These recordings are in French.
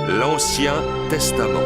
L'Ancien Testament.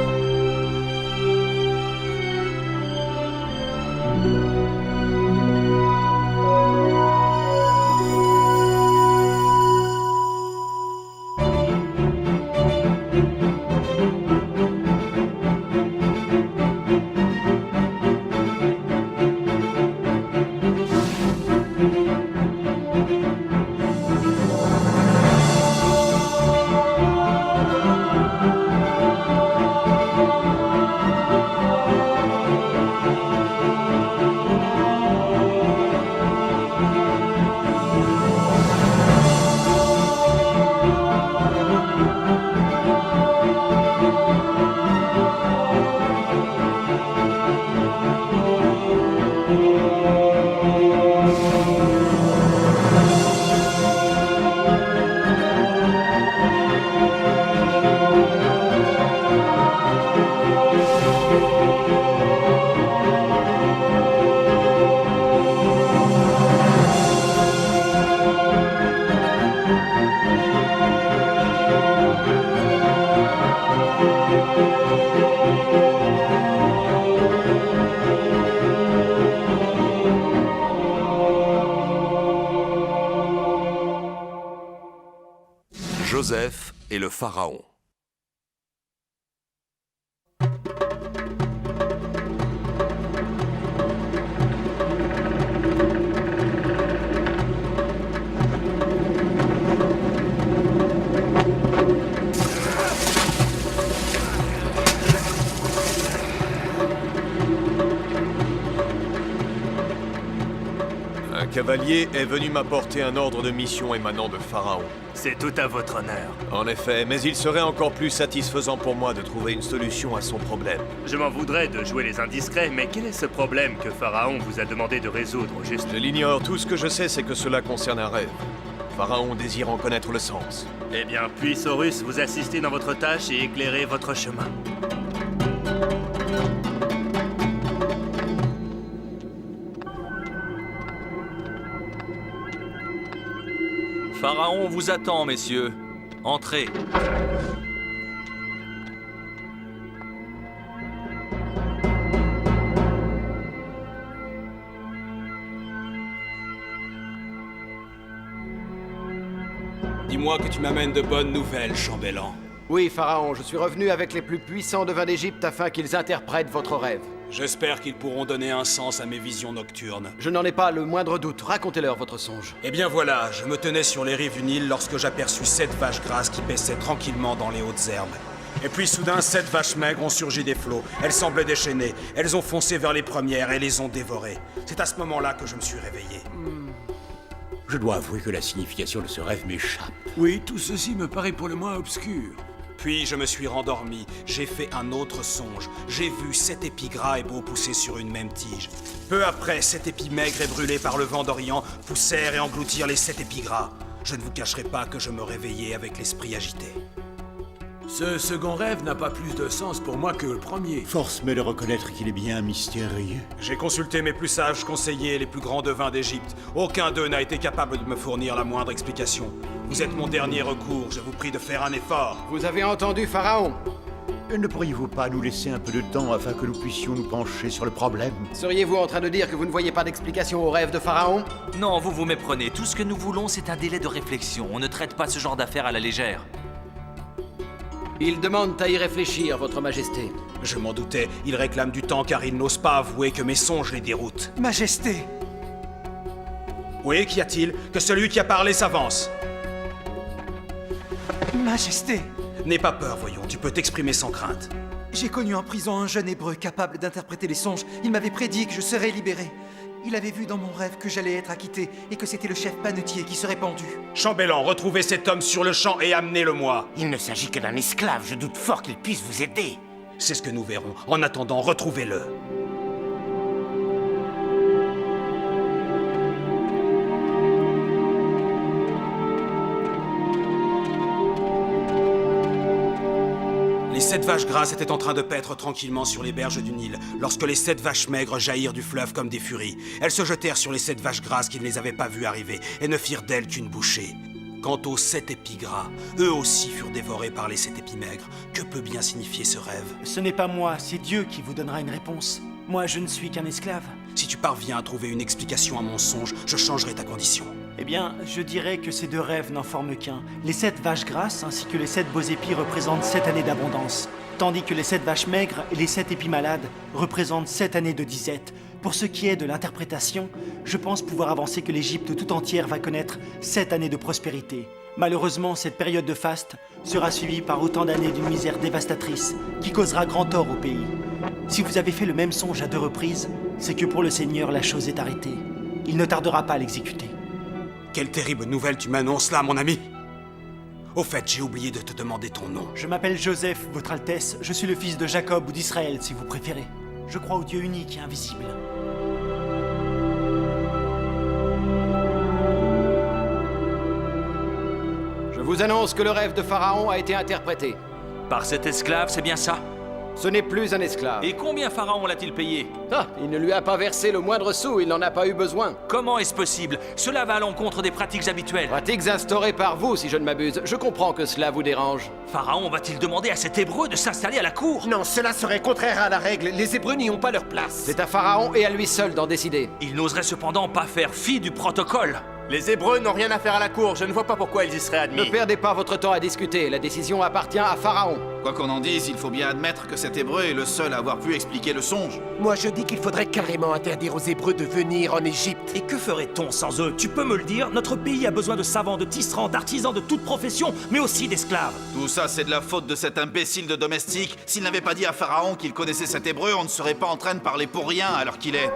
Joseph et le Pharaon. Un cavalier est venu m'apporter un ordre de mission émanant de Pharaon. C'est tout à votre honneur. En effet, mais il serait encore plus satisfaisant pour moi de trouver une solution à son problème. Je m'en voudrais de jouer les indiscrets, mais quel est ce problème que Pharaon vous a demandé de résoudre, au juste? Je l'ignore, tout ce que je sais, c'est que cela concerne un rêve. Pharaon désire en connaître le sens. Eh bien, puisse Horus vous assister dans votre tâche et éclairer votre chemin. Pharaon vous attend, messieurs. Entrez. Dis-moi que tu m'amènes de bonnes nouvelles, chambellan. Oui, Pharaon, je suis revenu avec les plus puissants devins d'Égypte afin qu'ils interprètent votre rêve. J'espère qu'ils pourront donner un sens à mes visions nocturnes. Je n'en ai pas le moindre doute. Racontez-leur votre songe. Eh bien voilà, je me tenais sur les rives du Nil lorsque j'aperçus 7 vaches grasses qui paissaient tranquillement dans les hautes herbes. Et puis soudain, 7 vaches maigres ont surgi des flots. Elles semblaient déchaînées. Elles ont foncé vers les premières et les ont dévorées. C'est à ce moment-là que je me suis réveillé. Je dois avouer que la signification de ce rêve m'échappe. Oui, tout ceci me paraît pour le moins obscur. Puis je me suis rendormi, j'ai fait un autre songe. J'ai vu 7 épis gras et beaux pousser sur une même tige. Peu après, 7 épis maigres et brûlés par le vent d'Orient poussèrent et engloutirent les 7 épis gras. Je ne vous cacherai pas que je me réveillais avec l'esprit agité. Ce second rêve n'a pas plus de sens pour moi que le premier. Force-moi de reconnaître qu'il est bien mystérieux. J'ai consulté mes plus sages conseillers et les plus grands devins d'Égypte. Aucun d'eux n'a été capable de me fournir la moindre explication. Vous êtes mon dernier recours, je vous prie de faire un effort. Vous avez entendu, Pharaon? Ne pourriez-vous pas nous laisser un peu de temps afin que nous puissions nous pencher sur le problème? Seriez-vous en train de dire que vous ne voyez pas d'explication au rêve de Pharaon? Non, vous vous méprenez. Tout ce que nous voulons, c'est un délai de réflexion. On ne traite pas ce genre d'affaires à la légère. Ils demandent à y réfléchir, votre majesté. Je m'en doutais, ils réclament du temps car ils n'osent pas avouer que mes songes les déroutent. Majesté! Oui, qu'y a-t-il? Que celui qui a parlé s'avance. Majesté! N'aie pas peur, voyons, tu peux t'exprimer sans crainte. J'ai connu en prison un jeune hébreu capable d'interpréter les songes. Il m'avait prédit que je serais libéré. Il avait vu dans mon rêve que j'allais être acquitté et que c'était le chef panetier qui serait pendu. Chambellan, retrouvez cet homme sur le champ et amenez-le-moi. Il ne s'agit que d'un esclave, je doute fort qu'il puisse vous aider. C'est ce que nous verrons. En attendant, retrouvez-le. Les 7 vaches grasses étaient en train de paître tranquillement sur les berges du Nil, lorsque les 7 vaches maigres jaillirent du fleuve comme des furies. Elles se jetèrent sur les 7 vaches grasses qui ne les avaient pas vues arriver, et ne firent d'elles qu'une bouchée. Quant aux 7 épis gras, eux aussi furent dévorés par les 7 épis maigres. Que peut bien signifier ce rêve? Ce n'est pas moi, c'est Dieu qui vous donnera une réponse. Moi, je ne suis qu'un esclave. Si tu parviens à trouver une explication à mon songe, je changerai ta condition. Eh bien, je dirais que ces 2 rêves n'en forment qu'un. Les 7 vaches grasses ainsi que les 7 beaux épis représentent 7 années d'abondance, tandis que les 7 vaches maigres et les 7 épis malades représentent 7 années de disette. Pour ce qui est de l'interprétation, je pense pouvoir avancer que l'Égypte tout entière va connaître 7 années de prospérité. Malheureusement, cette période de faste sera suivie par autant d'années d'une misère dévastatrice qui causera grand tort au pays. Si vous avez fait le même songe à 2 reprises, c'est que pour le Seigneur, la chose est arrêtée. Il ne tardera pas à l'exécuter. Quelle terrible nouvelle tu m'annonces là, mon ami! Au fait, j'ai oublié de te demander ton nom. Je m'appelle Joseph, Votre Altesse. Je suis le fils de Jacob ou d'Israël, si vous préférez. Je crois au Dieu unique et invisible. Je vous annonce que le rêve de Pharaon a été interprété. Par cet esclave, c'est bien ça? Ce n'est plus un esclave. Et combien Pharaon l'a-t-il payé? Ah, il ne lui a pas versé le moindre sou, il n'en a pas eu besoin. Comment est-ce possible? Cela va à l'encontre des pratiques habituelles. Pratiques instaurées par vous, si je ne m'abuse. Je comprends que cela vous dérange. Pharaon va-t-il demander à cet Hébreu de s'installer à la cour? Non, cela serait contraire à la règle. Les Hébreux n'y ont pas leur place. C'est à Pharaon et à lui seul d'en décider. Il n'oserait cependant pas faire fi du protocole. Les Hébreux n'ont rien à faire à la cour, je ne vois pas pourquoi ils y seraient admis. Ne perdez pas votre temps à discuter, la décision appartient à Pharaon. Quoi qu'on en dise, il faut bien admettre que cet Hébreu est le seul à avoir pu expliquer le songe. Moi, je dis qu'il faudrait carrément interdire aux Hébreux de venir en Égypte. Et que ferait-on sans eux? Tu peux me le dire? Notre pays a besoin de savants, de tisserands, d'artisans de toute profession, mais aussi d'esclaves. Tout ça, c'est de la faute de cet imbécile de domestique. S'il n'avait pas dit à Pharaon qu'il connaissait cet Hébreu, on ne serait pas en train de parler pour rien alors qu'il est.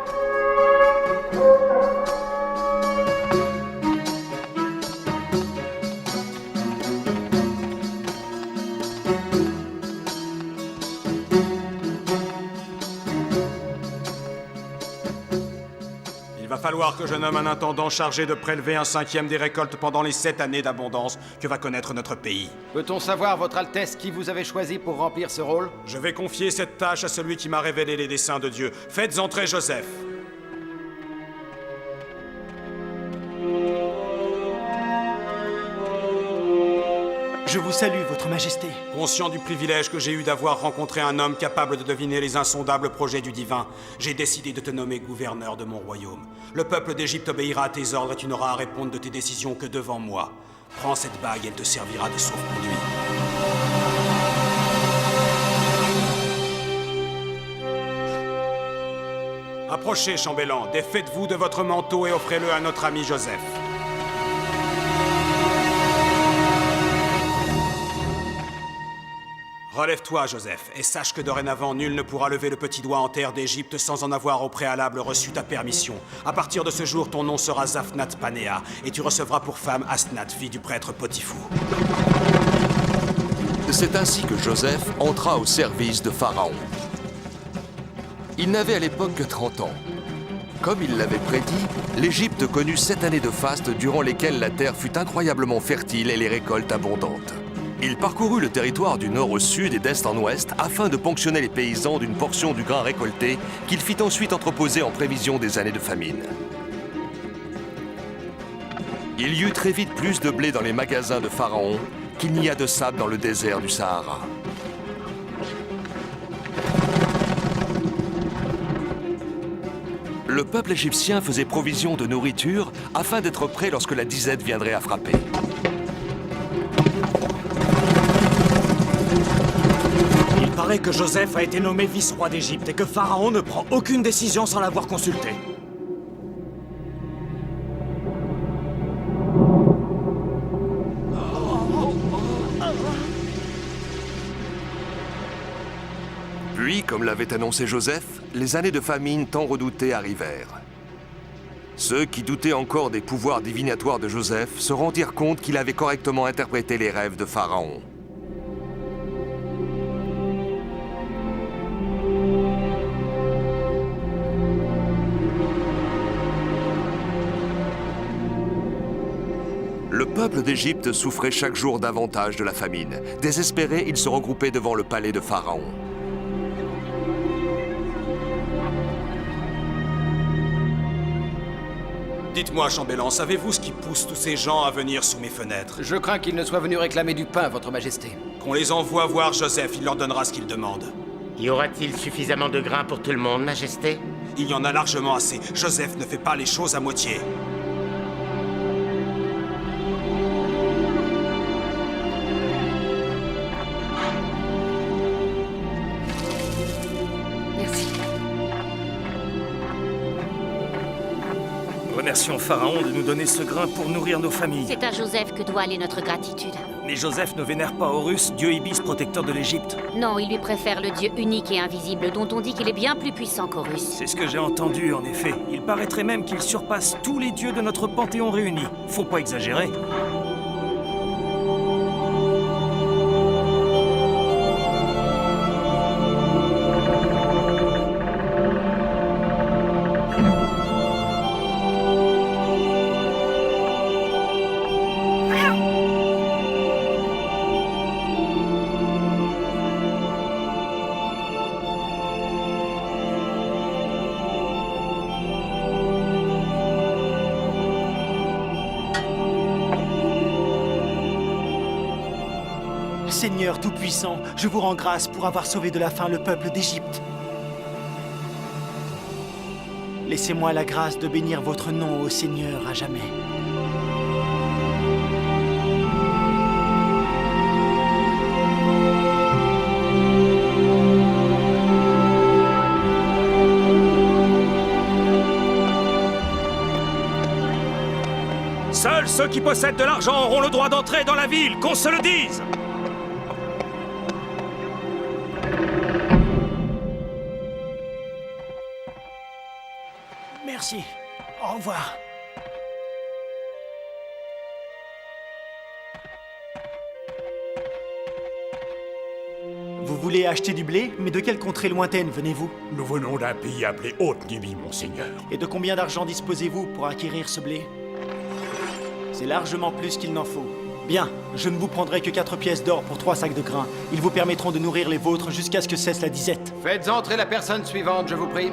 Il va falloir que je nomme un intendant chargé de prélever un 5e des récoltes pendant les 7 années d'abondance que va connaître notre pays. Peut-on savoir, Votre Altesse, qui vous avez choisi pour remplir ce rôle? Je vais confier cette tâche à celui qui m'a révélé les desseins de Dieu. Faites entrer Joseph. Je vous salue, Votre Majesté. Conscient du privilège que j'ai eu d'avoir rencontré un homme capable de deviner les insondables projets du divin, j'ai décidé de te nommer gouverneur de mon royaume. Le peuple d'Égypte obéira à tes ordres et tu n'auras à répondre de tes décisions que devant moi. Prends cette bague, elle te servira de sauve-conduit. Approchez, chambellan, défaites-vous de votre manteau et offrez-le à notre ami Joseph. Relève-toi, Joseph, et sache que dorénavant, nul ne pourra lever le petit doigt en terre d'Égypte sans en avoir au préalable reçu ta permission. À partir de ce jour, ton nom sera Zaphnath Panéa, et tu recevras pour femme Asnath, fille du prêtre Potiphou. C'est ainsi que Joseph entra au service de Pharaon. Il n'avait à l'époque que 30 ans. Comme il l'avait prédit, l'Égypte connut 7 années de faste durant lesquelles la terre fut incroyablement fertile et les récoltes abondantes. Il parcourut le territoire du nord au sud et d'est en ouest afin de ponctionner les paysans d'une portion du grain récolté qu'il fit ensuite entreposer en prévision des années de famine. Il y eut très vite plus de blé dans les magasins de Pharaon qu'il n'y a de sable dans le désert du Sahara. Le peuple égyptien faisait provision de nourriture afin d'être prêt lorsque la disette viendrait à frapper. Il paraît que Joseph a été nommé vice-roi d'Égypte et que Pharaon ne prend aucune décision sans l'avoir consulté. Puis, comme l'avait annoncé Joseph, les années de famine tant redoutées arrivèrent. Ceux qui doutaient encore des pouvoirs divinatoires de Joseph se rendirent compte qu'il avait correctement interprété les rêves de Pharaon. Le peuple d'Égypte souffrait chaque jour davantage de la famine. Désespérés, ils se regroupaient devant le palais de Pharaon. Dites-moi, chambellan, savez-vous ce qui pousse tous ces gens à venir sous mes fenêtres? Je crains qu'ils ne soient venus réclamer du pain, votre majesté. Qu'on les envoie voir Joseph, il leur donnera ce qu'ils demandent. Y aura-t-il suffisamment de grains pour tout le monde, majesté? Il y en a largement assez. Joseph ne fait pas les choses à moitié. Merci. Remercions Pharaon de nous donner ce grain pour nourrir nos familles. C'est à Joseph que doit aller notre gratitude. Mais Joseph ne vénère pas Horus, dieu Ibis protecteur de l'Égypte. Non, il lui préfère le dieu unique et invisible dont on dit qu'il est bien plus puissant qu'Horus. C'est ce que j'ai entendu, en effet. Il paraîtrait même qu'il surpasse tous les dieux de notre panthéon réuni. Faut pas exagérer. Seigneur Tout-Puissant, je vous rends grâce pour avoir sauvé de la faim le peuple d'Égypte. Laissez-moi la grâce de bénir votre nom, ô Seigneur, à jamais. Seuls ceux qui possèdent de l'argent auront le droit d'entrer dans la ville, qu'on se le dise! Merci. Au revoir. Vous voulez acheter du blé? Mais de quelle contrée lointaine venez-vous? Nous venons d'un pays appelé Haute-Nubie, monseigneur. Et de combien d'argent disposez-vous pour acquérir ce blé? C'est largement plus qu'il n'en faut. Bien, je ne vous prendrai que 4 pièces d'or pour 3 sacs de grains. Ils vous permettront de nourrir les vôtres jusqu'à ce que cesse la disette. Faites entrer la personne suivante, je vous prie.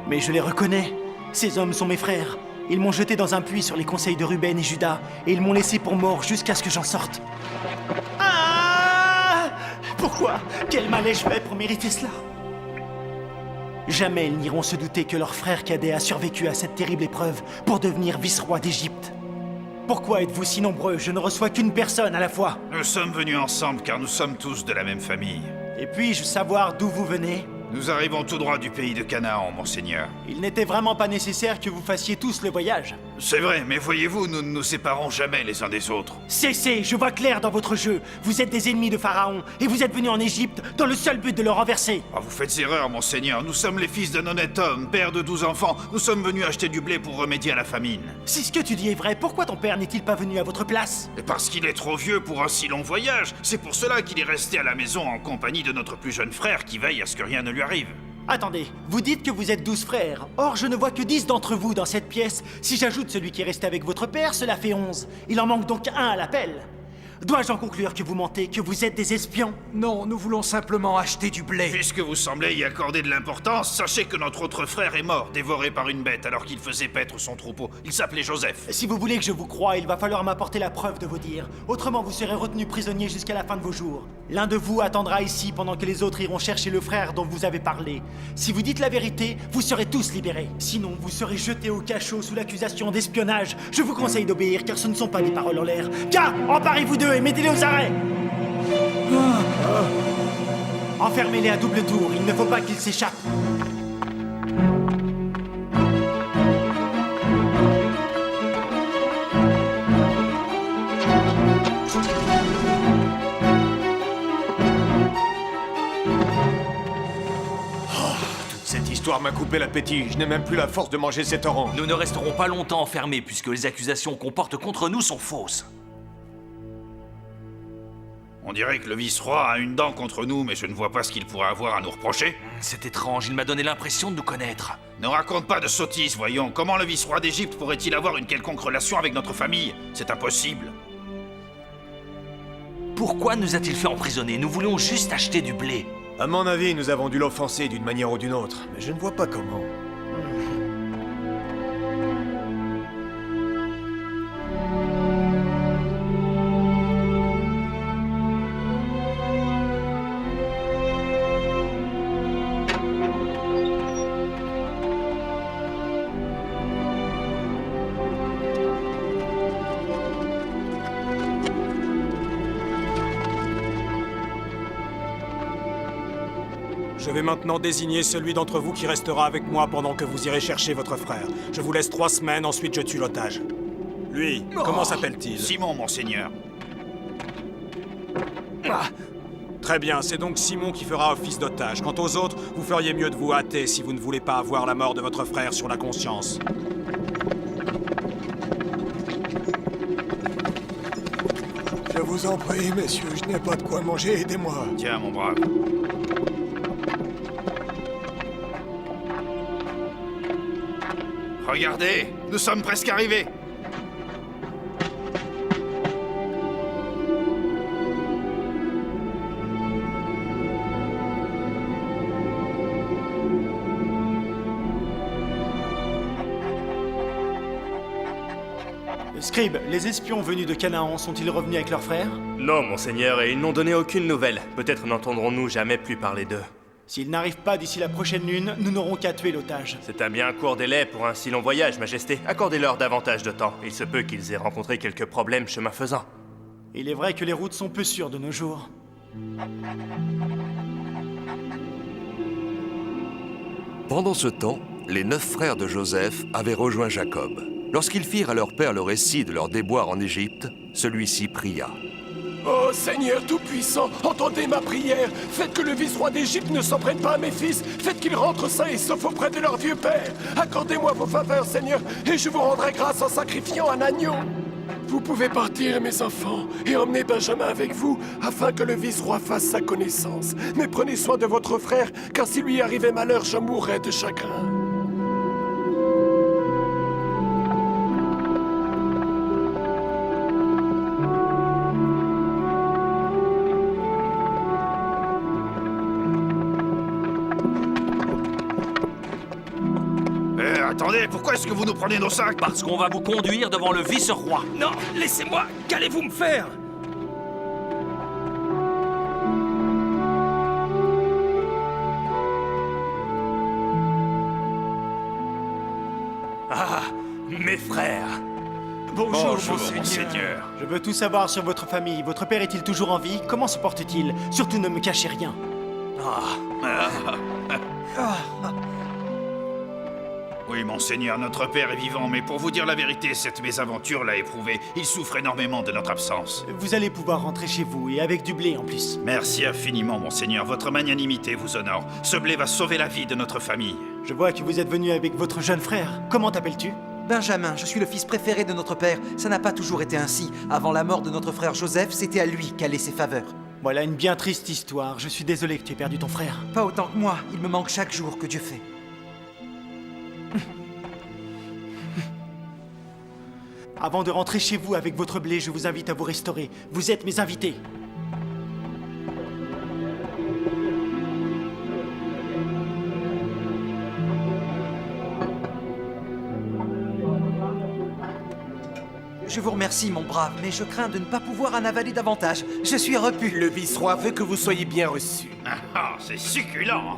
Mais je les reconnais. Ces hommes sont mes frères. Ils m'ont jeté dans un puits sur les conseils de Ruben et Judas, et ils m'ont laissé pour mort jusqu'à ce que j'en sorte. Ah! Pourquoi? Quel mal ai-je fait pour mériter cela? Jamais ils n'iront se douter que leur frère cadet a survécu à cette terrible épreuve pour devenir vice-roi d'Égypte. Pourquoi êtes-vous si nombreux? Je ne reçois qu'une personne à la fois. Nous sommes venus ensemble car nous sommes tous de la même famille. Et puis-je savoir d'où vous venez? Nous arrivons tout droit du pays de Canaan, monseigneur. Il n'était vraiment pas nécessaire que vous fassiez tous le voyage. C'est vrai, mais voyez-vous, nous ne nous séparons jamais les uns des autres. Cessez, je vois clair dans votre jeu. Vous êtes des ennemis de Pharaon, et vous êtes venus en Égypte dans le seul but de le renverser. Ah, vous faites erreur, monseigneur. Nous sommes les fils d'un honnête homme, père de 12 enfants. Nous sommes venus acheter du blé pour remédier à la famine. Si ce que tu dis est vrai, pourquoi ton père n'est-il pas venu à votre place? Et parce qu'il est trop vieux pour un si long voyage. C'est pour cela qu'il est resté à la maison en compagnie de notre plus jeune frère qui veille à ce que rien ne lui arrive. Attendez, vous dites que vous êtes 12 frères. Or, je ne vois que 10 d'entre vous dans cette pièce. Si j'ajoute celui qui est resté avec votre père, cela fait 11. Il en manque donc un à l'appel. Dois-je en conclure que vous mentez, que vous êtes des espions? Non, nous voulons simplement acheter du blé. Puisque vous semblez y accorder de l'importance, sachez que notre autre frère est mort, dévoré par une bête alors qu'il faisait paître son troupeau. Il s'appelait Joseph. Si vous voulez que je vous croie, il va falloir m'apporter la preuve de vos dires. Autrement, vous serez retenu prisonnier jusqu'à la fin de vos jours. L'un de vous attendra ici pendant que les autres iront chercher le frère dont vous avez parlé. Si vous dites la vérité, vous serez tous libérés. Sinon, vous serez jetés au cachot sous l'accusation d'espionnage. Je vous conseille d'obéir, car ce ne sont pas des paroles en l'air. Car, emparez-vous d'eux et mettez-les aux arrêts. Enfermez-les à double tour, il ne faut pas qu'ils s'échappent. Cette histoire m'a coupé l'appétit. Je n'ai même plus la force de manger cette orange. Nous ne resterons pas longtemps enfermés puisque les accusations qu'on porte contre nous sont fausses. On dirait que le vice-roi a une dent contre nous, mais je ne vois pas ce qu'il pourrait avoir à nous reprocher. C'est étrange, il m'a donné l'impression de nous connaître. Ne raconte pas de sottises, voyons. Comment le vice-roi d'Égypte pourrait-il avoir une quelconque relation avec notre famille? C'est impossible. Pourquoi nous a-t-il fait emprisonner? Nous voulions juste acheter du blé. À mon avis, nous avons dû l'offenser d'une manière ou d'une autre, mais je ne vois pas comment. Je vais maintenant désigner celui d'entre vous qui restera avec moi pendant que vous irez chercher votre frère. Je vous laisse 3 semaines, ensuite je tue l'otage. Lui, comment s'appelle-t-il? Simon, monseigneur. Très bien, c'est donc Simon qui fera office d'otage. Quant aux autres, vous feriez mieux de vous hâter si vous ne voulez pas avoir la mort de votre frère sur la conscience. Je vous en prie, messieurs, je n'ai pas de quoi manger, aidez-moi. Tiens, mon brave. Regardez, nous sommes presque arrivés. Scribe, les espions venus de Canaan sont-ils revenus avec leurs frères? Non, monseigneur, et ils n'ont donné aucune nouvelle. Peut-être n'entendrons-nous jamais plus parler d'eux. S'ils n'arrivent pas d'ici la prochaine lune, nous n'aurons qu'à tuer l'otage. C'est un bien court délai pour un si long voyage, Majesté. Accordez-leur davantage de temps. Il se peut qu'ils aient rencontré quelques problèmes chemin faisant. Il est vrai que les routes sont peu sûres de nos jours. Pendant ce temps, les 9 frères de Joseph avaient rejoint Jacob. Lorsqu'ils firent à leur père le récit de leur déboire en Égypte, celui-ci pria. Oh Seigneur Tout-Puissant, entendez ma prière. Faites que le vice-roi d'Égypte ne s'en prenne pas à mes fils. Faites qu'ils rentrent sains et saufs auprès de leur vieux père. Accordez-moi vos faveurs, Seigneur, et je vous rendrai grâce en sacrifiant un agneau. Vous pouvez partir, mes enfants, et emmener Benjamin avec vous, afin que le vice-roi fasse sa connaissance. Mais prenez soin de votre frère, car s'il lui arrivait malheur, je mourrais de chagrin. Attendez, pourquoi est-ce que vous nous prenez nos sacs? Parce qu'on va vous conduire devant le vice-roi. Non, laissez-moi. Qu'allez-vous me faire? Ah, mes frères. Bonjour, monseigneur. Je veux tout savoir sur votre famille. Votre père est-il toujours en vie? Comment se porte-t-il? Surtout ne me cachez rien. Oui, monseigneur, notre père est vivant, mais pour vous dire la vérité, cette mésaventure l'a éprouvé. Il souffre énormément de notre absence. Vous allez pouvoir rentrer chez vous, et avec du blé en plus. Merci infiniment, monseigneur. Votre magnanimité vous honore. Ce blé va sauver la vie de notre famille. Je vois que vous êtes venu avec votre jeune frère. Comment t'appelles-tu? Benjamin, je suis le fils préféré de notre père. Ça n'a pas toujours été ainsi. Avant la mort de notre frère Joseph, c'était à lui qu'allaient ses faveurs. Voilà une bien triste histoire. Je suis désolé que tu aies perdu ton frère. Pas autant que moi. Il me manque chaque jour que Dieu fait. Avant de rentrer chez vous avec votre blé, je vous invite à vous restaurer. Vous êtes mes invités. Je vous remercie, mon brave, mais je crains de ne pas pouvoir en avaler davantage. Je suis repu. Le vice-roi veut que vous soyez bien reçus. Ah, c'est succulent.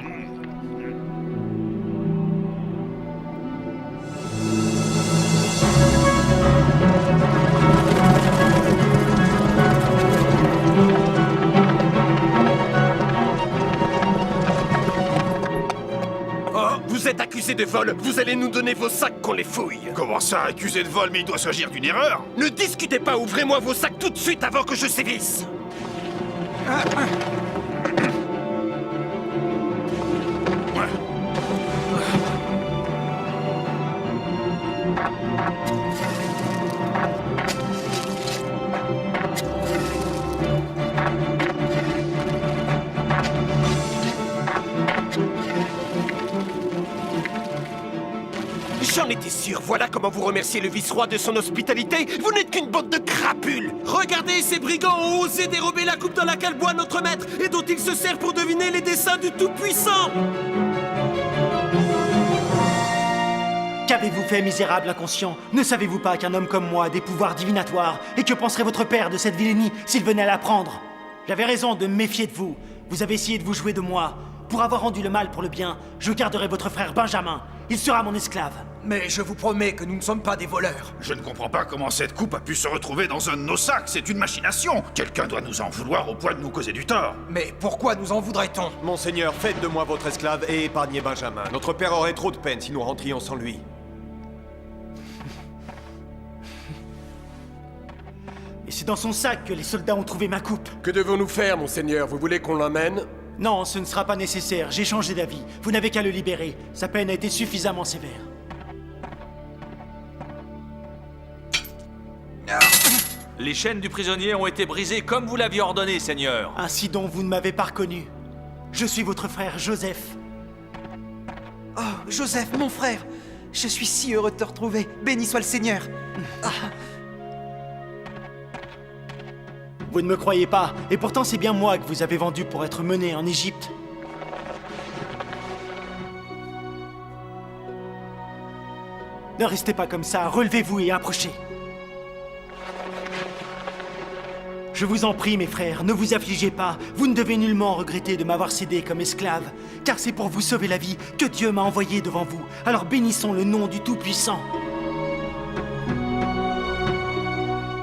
Vous êtes accusé de vol, vous allez nous donner vos sacs qu'on les fouille. Comment ça, accusé de vol, mais il doit s'agir d'une erreur? Ne discutez pas, ouvrez-moi vos sacs tout de suite avant que je sévisse. J'en étais sûr. nourriture. Voilà comment vous remerciez le vice-roi de son hospitalité. Vous n'êtes qu'une bande de crapules. Regardez, ces brigands ont osé dérober la coupe dans laquelle boit notre maître et dont il se sert pour deviner les desseins du Tout-Puissant. Qu'avez-vous fait, misérable inconscient? Ne savez-vous pas qu'un homme comme moi a des pouvoirs divinatoires? Et que penserait votre père de cette vilainie s'il venait à l'apprendre? J'avais raison de me méfier de vous. Vous avez essayé de vous jouer de moi. Pour avoir rendu le mal pour le bien, je garderai votre frère Benjamin. Il sera mon esclave. Mais je vous promets que nous ne sommes pas des voleurs. Je ne comprends pas comment cette coupe a pu se retrouver dans un de nos sacs. C'est une machination. Quelqu'un doit nous en vouloir au point de nous causer du tort. Mais pourquoi nous en voudrait-on? Monseigneur, faites de moi votre esclave et épargnez Benjamin. Notre père aurait trop de peine si nous rentrions sans lui. Et c'est dans son sac que les soldats ont trouvé ma coupe. Que devons-nous faire, monseigneur? Vous voulez qu'on l'emmène? Non, ce ne sera pas nécessaire. J'ai changé d'avis. Vous n'avez qu'à le libérer. Sa peine a été suffisamment sévère. Les chaînes du prisonnier ont été brisées comme vous l'aviez ordonné, Seigneur. Ainsi donc vous ne m'avez pas reconnu. Je suis votre frère Joseph. Oh, Joseph, mon frère! Je suis si heureux de te retrouver. Béni soit le Seigneur. Ah. Vous ne me croyez pas, et pourtant c'est bien moi que vous avez vendu pour être mené en Égypte. Ne restez pas comme ça, relevez-vous et approchez. Je vous en prie, mes frères, ne vous affligez pas. Vous ne devez nullement regretter de m'avoir cédé comme esclave, car c'est pour vous sauver la vie que Dieu m'a envoyé devant vous. Alors bénissons le nom du Tout-Puissant.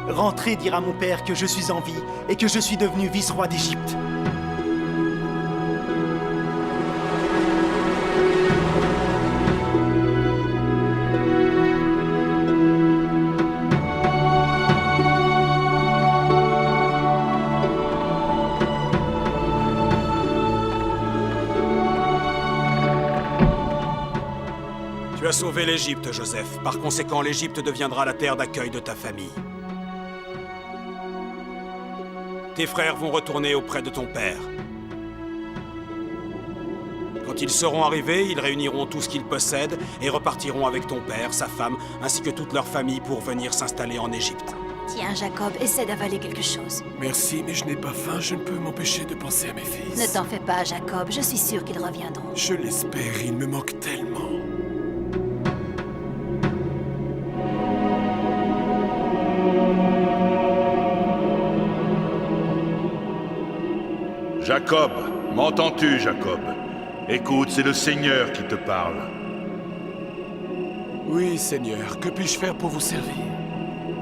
Rentrez dire à mon père que je suis en vie et que je suis devenu vice-roi d'Égypte. Tu as sauvé l'Égypte, Joseph. Par conséquent, l'Égypte deviendra la terre d'accueil de ta famille. Tes frères vont retourner auprès de ton père. Quand ils seront arrivés, ils réuniront tout ce qu'ils possèdent et repartiront avec ton père, sa femme, ainsi que toute leur famille pour venir s'installer en Égypte. Tiens, Jacob, essaie d'avaler quelque chose. Merci, mais je n'ai pas faim. Je ne peux m'empêcher de penser à mes fils. Ne t'en fais pas, Jacob. Je suis sûr qu'ils reviendront. Je l'espère, il me manque tellement. Jacob, m'entends-tu, Jacob? Écoute, c'est le Seigneur qui te parle. Oui, Seigneur, que puis-je faire pour vous servir?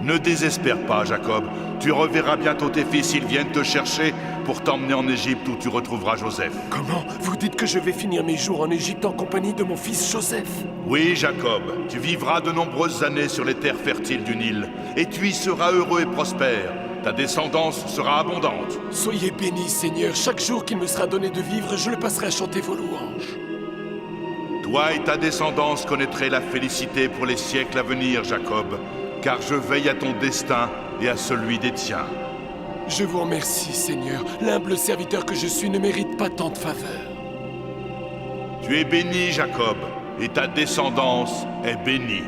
Ne désespère pas, Jacob. Tu reverras bientôt tes fils, ils viennent te chercher pour t'emmener en Égypte où tu retrouveras Joseph. Comment? Vous dites que je vais finir mes jours en Égypte en compagnie de mon fils Joseph? Oui, Jacob, tu vivras de nombreuses années sur les terres fertiles du Nil, et tu y seras heureux et prospère. Ta descendance sera abondante. Soyez bénis, Seigneur. Chaque jour qu'il me sera donné de vivre, je le passerai à chanter vos louanges. Toi et ta descendance connaîtrez la félicité pour les siècles à venir, Jacob, car je veille à ton destin et à celui des tiens. Je vous remercie, Seigneur. L'humble serviteur que je suis ne mérite pas tant de faveur. Tu es béni, Jacob, et ta descendance est bénie.